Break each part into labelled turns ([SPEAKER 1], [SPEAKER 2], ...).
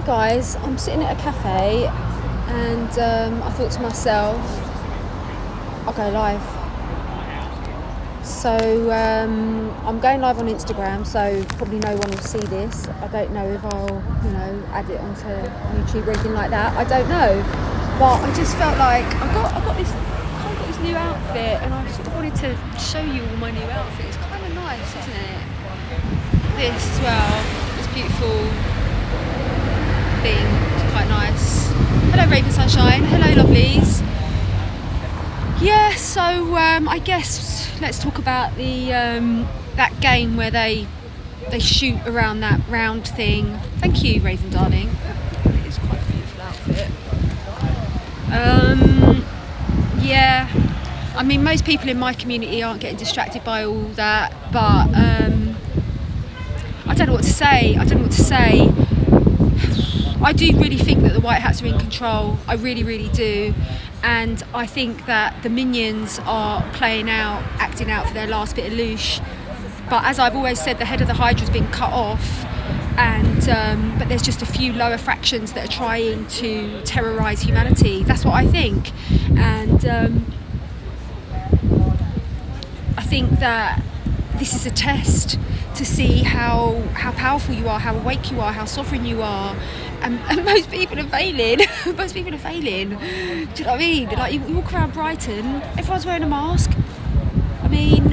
[SPEAKER 1] guys, I'm sitting at a cafe and I thought to myself, I'll go live. So I'm going live on Instagram, so probably no one will see this. I don't know if I'll, add it onto YouTube or anything like that. I don't know, but I just felt like I've got this new outfit, and I sort of wanted to show you all my new outfit. It's kind of nice, isn't it? This as well, this beautiful thing. It's quite nice. Hello, Raven Sunshine. Hello, lovelies. Yeah, so I guess let's talk about the that game where they shoot around that round thing. Thank you, Raven darling. It is quite a beautiful outfit. Yeah, I mean, most people in my community aren't getting distracted by all that, but I don't know what to say. I do really think that the white hats are in control. I really, really do. And I think that the minions are acting out for their last bit of loosh. But as I've always said, the head of the Hydra's been cut off, and but there's just a few lower fractions that are trying to terrorise humanity. That's what I think. And I think that this is a test to see how powerful you are, how awake you are, how sovereign you are. And most people are failing. Most people are failing. Do you know what I mean? Like, you walk around Brighton, everyone's wearing a mask. I mean,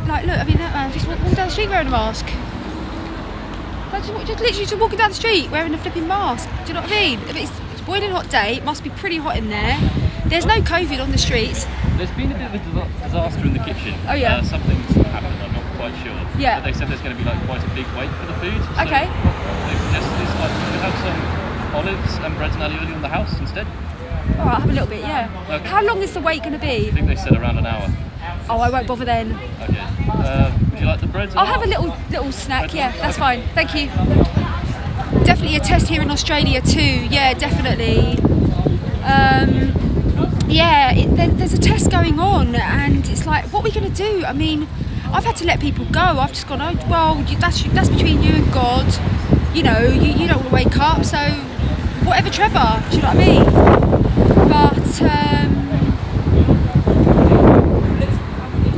[SPEAKER 1] like, look, that man just walking down the street wearing a mask. Like, just literally walking down the street wearing a flipping mask. Do you know what I mean? It's a boiling hot day. It must be pretty hot in there. There's no COVID on the streets.
[SPEAKER 2] There's been a bit of a disaster in the kitchen.
[SPEAKER 1] Oh yeah.
[SPEAKER 2] Something's happened. I'm not quite sure.
[SPEAKER 1] Yeah.
[SPEAKER 2] But they said there's going to be quite a big wait for the food. So
[SPEAKER 1] okay.
[SPEAKER 2] What they suggested is we have some olives and bread and alioli on the house instead.
[SPEAKER 1] All right, I'll have a little bit. Yeah. Okay. How long is the wait going to be?
[SPEAKER 2] I think they said around an hour.
[SPEAKER 1] Oh, I won't bother then.
[SPEAKER 2] Okay. Would you like the bread?
[SPEAKER 1] I'll have a little snack. Yeah, that's fine. Thank you. Definitely a test here in Australia too. Yeah, definitely. There's a test going on, and it's like, what are we going to do? I mean, I've had to let people go. I've just gone, oh well, that's between you and God. You don't want to wake up, so whatever, Trevor. Do you know what I mean? But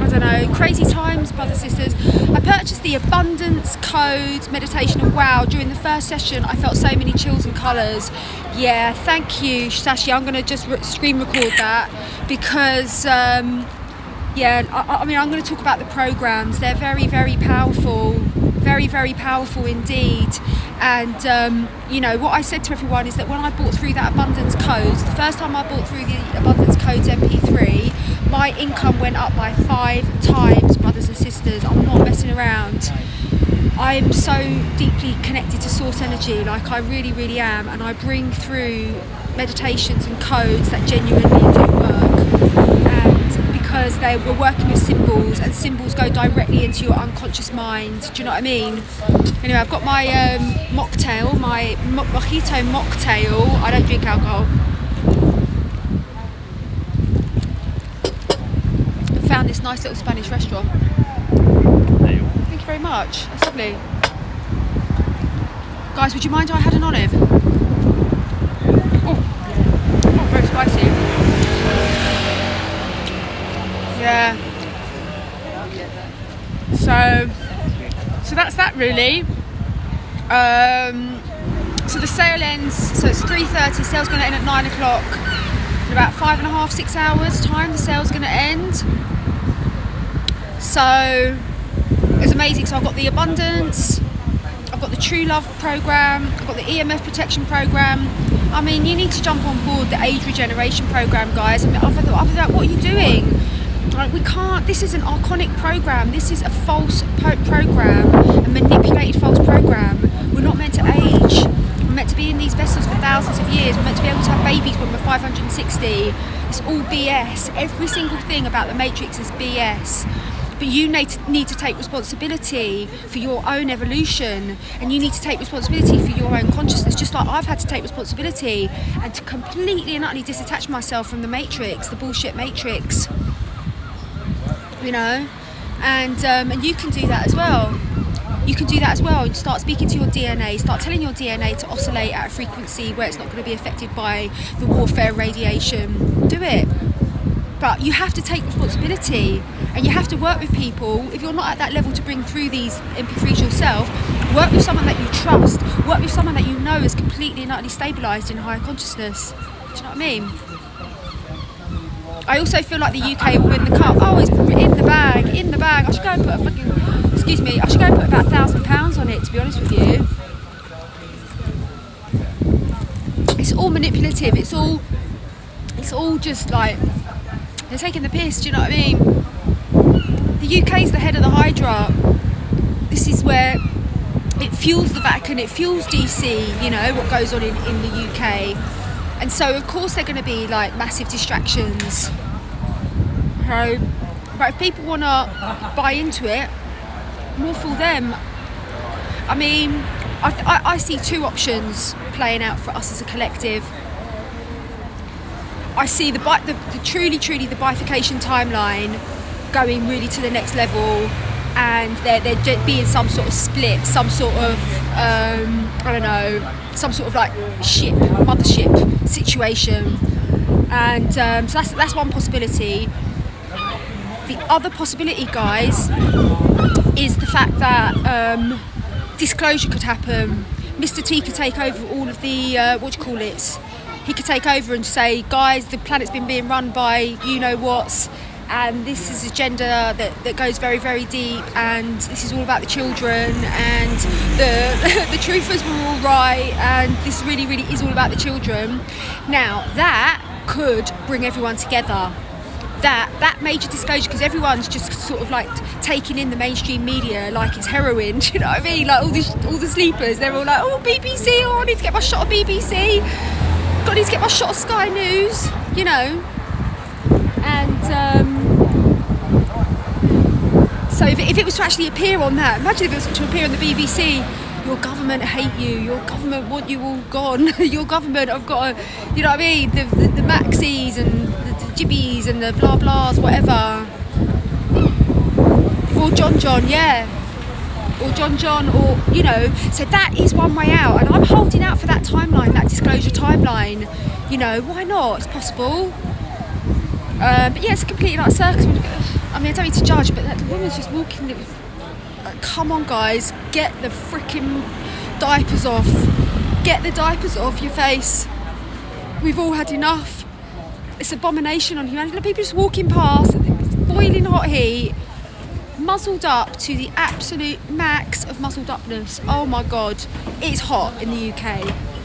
[SPEAKER 1] I don't know. Crazy times, brothers and sisters. I purchased the Abundance Codes meditation, and wow, during the first session I felt so many chills and colours. Yeah, thank you, Sashi. I'm going to just screen record that because I mean, I'm going to talk about the programs. They're very, very powerful, very, very powerful indeed. And what I said to everyone is that when I bought through that Abundance Codes, the first time I bought through the Abundance Codes MP3, my income went up by 5 times, brothers and sisters. I'm not messing around. I'm so deeply connected to source energy, like I really, really am, and I bring through meditations and codes that genuinely do work. And because we're working with symbols, and symbols go directly into your unconscious mind. Do you know what I mean? Anyway, I've got my mocktail, my mojito mocktail. I don't drink alcohol. I found this nice little Spanish restaurant. Thank you very much. That's lovely. Guys, would you mind if I had an olive? Oh, very spicy. Yeah. So that's that really. So the sale ends, so it's 3:30, sale's going to end at 9 o'clock. In about 5.5, 6 hours time, the sale's going to end. So it's amazing. So I've got the Abundance, I've got the True Love program, I've got the EMF protection program. I mean, you need to jump on board the age regeneration program, guys. I mean, other than that, what are you doing? Like, we can't, this is an archonic program. This is a false program, a manipulated false program. We're not meant to age. We're meant to be in these vessels for thousands of years. We're meant to be able to have babies when we're 560. It's all BS. Every single thing about the Matrix is BS. But you need to take responsibility for your own evolution, and you need to take responsibility for your own consciousness, just like I've had to take responsibility and to completely and utterly disattach myself from the Matrix, the bullshit Matrix. And you can do that as well. you can do that as well. And start speaking to your DNA, start telling your DNA to oscillate at a frequency where it's not going to be affected by the warfare radiation. Do it. But you have to take responsibility, and you have to work with people. If you're not at that level to bring through these MP3s yourself, work with someone that you trust, work with someone that you know is completely and utterly stabilised in higher consciousness. Do you know what I mean? I also feel like the UK will win the cup. Oh, it's in the bag, in the bag. I should go and put a fucking, excuse me, I should go and put about £1,000 on it, to be honest with you. It's all manipulative, it's all just like, they're taking the piss, do you know what I mean? The UK's the head of the Hydra. This is where it fuels the Vatican, it fuels DC, you know, what goes on in the UK. And so, of course, they're going to be like massive distractions. So, but if people want to buy into it, more for them. I mean, I see two options playing out for us as a collective. I see the truly the bifurcation timeline going really to the next level, and there being some sort of split, some sort of I don't know, some sort of like mothership situation, and so that's one possibility. The other possibility, guys, is the fact that disclosure could happen. Mr. T could take over all of the he could take over and say, guys, the planet's been being run by you-know-whats, and this is agenda that goes very, very deep, and this is all about the children, and the truthers were all right, and this really, really is all about the children. Now, that could bring everyone together. That major disclosure, because everyone's just sort of like taking in the mainstream media like it's heroin, do you know what I mean? Like all the sleepers, they're all like, oh, BBC, oh, I need to get my shot of BBC. I need to get my shot of Sky News, you know. And so if it was to actually appear on that, imagine if it was to appear on the BBC, your government hate you, your government want you all gone, your government have got a, you know what I mean, the Maxis and the Jibbies and the blah blahs, whatever. Or John, yeah. Or John, or, you know, so that is one way out, and I'm holding out for that timeline, that disclosure timeline, you know, why not, it's possible. But yeah, it's completely like circus. I mean, I don't need to judge, but that woman's just walking, like, come on guys, get the freaking diapers off, get the diapers off your face, we've all had enough, it's abomination on humanity. People just walking past, boiling hot heat, muzzled up to the absolute max of muzzled upness. Oh my god, it's hot in the UK.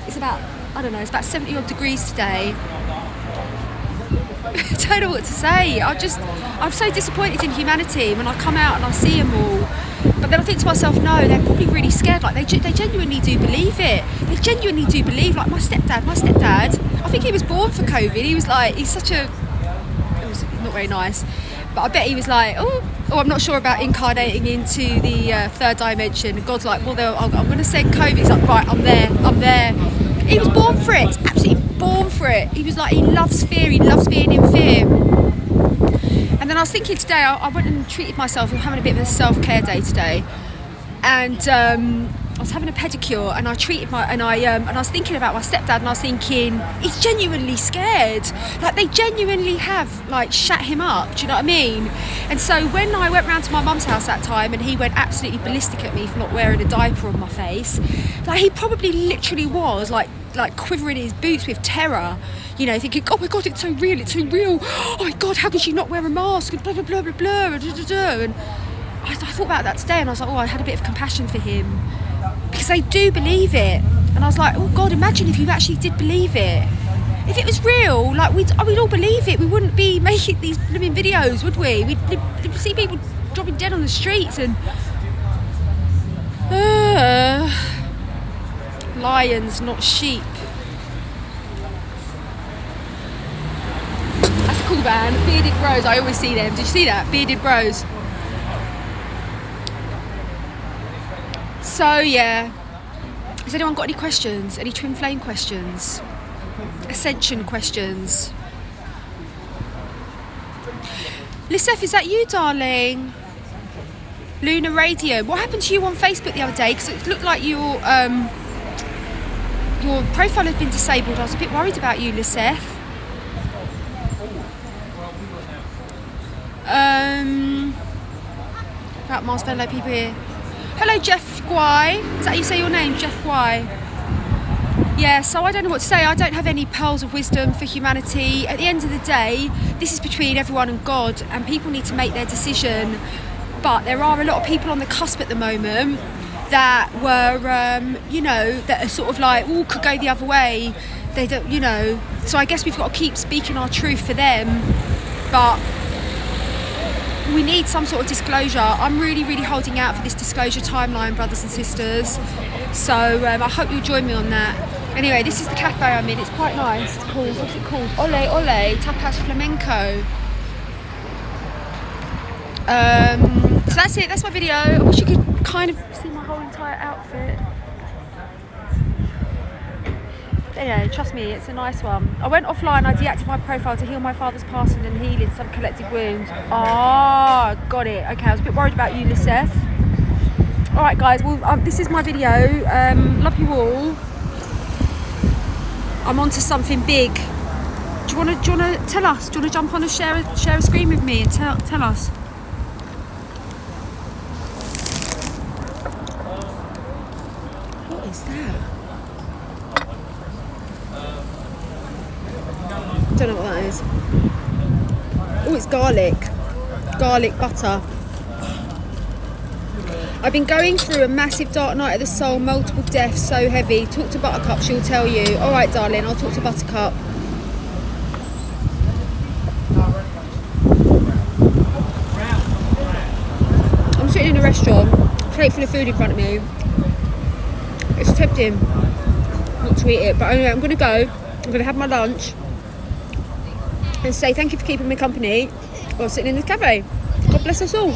[SPEAKER 1] It's about, I don't know, it's about 70 odd degrees today. I don't know what to say. I'm so disappointed in humanity when I come out and I see them all. But then I think to myself, no, they're probably really scared. Like they genuinely do believe it. They genuinely do believe. Like my stepdad, I think he was born for COVID. He was like, he's such a, it was not very nice. But I bet he was like, oh, I'm not sure about incarnating into the third dimension. And God's like, well, I'm going to send COVID. He's like, right, I'm there. He was born for it. He's absolutely born for it. He was like, he loves fear. He loves being in fear. And then I was thinking today, I went and treated myself. I'm having a bit of a self-care day today. And I was having a pedicure, and I was thinking about my stepdad, and I was thinking, he's genuinely scared. Like they genuinely have like shut him up. Do you know what I mean? And so when I went round to my mum's house that time, and he went absolutely ballistic at me for not wearing a diaper on my face, like he probably literally was like quivering his boots with terror. You know, thinking, oh my god, it's so real. Oh my god, how can she not wear a mask? And blah blah blah blah blah. And I thought about that today, and I was like, oh, I had a bit of compassion for him. Because they do believe it. And I was like, oh God, imagine if you actually did believe it. If it was real, like we'd all believe it. We wouldn't be making these living videos, would we? We'd see people dropping dead on the streets and... lions, not sheep. That's a cool band. Bearded Bros, I always see them. Did you see that? Bearded Bros. So yeah, has anyone got any questions? Any twin flame questions? Ascension questions? Lisef, is that you, darling? Lunar Radium. What happened to you on Facebook the other day? Because it looked like your profile had been disabled. I was a bit worried about you, Liseth. About Mars Venlo people here. Hello, Jeff Guy. Is that how you say your name, Jeff Guy? Yeah, so I don't know what to say. I don't have any pearls of wisdom for humanity. At the end of the day, this is between everyone and God, and people need to make their decision. But there are a lot of people on the cusp at the moment that were, that are sort of like, could go the other way. They don't, So I guess we've got to keep speaking our truth for them. But we need some sort of disclosure. I'm really, really holding out for this disclosure timeline, brothers and sisters. So I hope you'll join me on that. Anyway, this is the cafe I'm in. It's quite nice. It's called, what's it called? Ole Ole Tapas Flamenco. So that's it. That's my video. I wish you could kind of see my whole entire outfit. Anyway, trust me, it's a nice one. I went offline. I deactivated my profile to heal my father's passing and healing some collective wounds. Ah, got it. Okay, I was a bit worried about you, Liseth. All right, guys. Well, this is my video. Love you all. I'm onto something big. Do you want to tell us? Do you want to jump on and share a screen with me and tell us? What is that? Don't know what that is. Oh, it's garlic butter. I've been going through a massive dark night of the soul, multiple deaths, so heavy. Talk to Buttercup, she'll tell you. All right, darling, I'll talk to Buttercup. I'm sitting in a restaurant, plate full of food in front of me. It's tempting not to eat it, but anyway, I'm going to go. I'm going to have my lunch and say thank you for keeping me company while sitting in this cafe. God bless us all.